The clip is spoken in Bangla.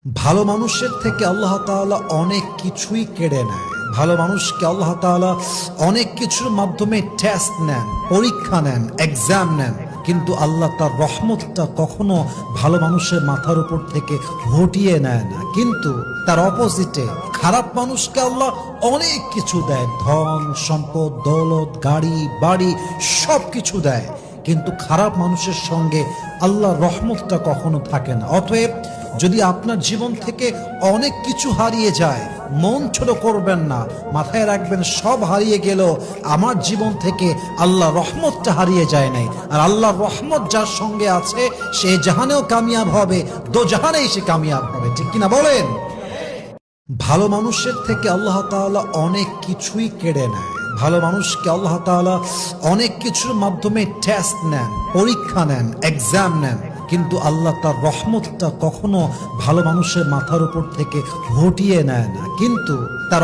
ভালো মানুষের থেকে আল্লাহ তাআলা অনেক কিছুই কেড়ে নেয়। ভালো মানুষকে আল্লাহ তাআলা অনেক কিছুর মাধ্যমে টেস্ট নেন, পরীক্ষা নেন, এক্সাম নেন, কিন্তু আল্লাহ তার রহমতটা কখনো ভালো মানুষের মাথার উপর থেকে হটিয়ে নেয় না। কিন্তু তার অপোজিটে খারাপ মানুষকে আল্লাহ অনেক কিছু দেয়, ধন সম্পদ, দৌলত, গাড়ি বাড়ি সব কিছু দেয়, কিন্তু খারাপ মানুষের সঙ্গে আল্লাহর রহমতটা কখনো থাকে না। অতএব যদি আপনার জীবন থেকে অনেক কিছু হারিয়ে যায়, মন ছোট করবেন না, মাথায় রাখবেন সব হারিয়ে গেলেও আমার জীবন থেকে আল্লাহর রহমতটা হারিয়ে যায় নাই। আর আল্লাহর রহমত যার সঙ্গে আছে সে জাহানেও কামিয়াব হবে, দো জাহানেই সে কামিয়াব হবে। ঠিক কিনা বলেন? ভালো মানুষের থেকে আল্লাহ তাআলা অনেক কিছুই কেড়ে নেয়। ভালো মানুষকে আল্লাহ তাআলা অনেক কিছুর মাধ্যমে টেস্ট নেন, পরীক্ষা নেন, এক্সাম নেন, কিন্তু আল্লাহ তার রহমতটা কখনো ভালো মানুষের মাথার উপর থেকে হটিয়ে নেয় না। কিন্তু তার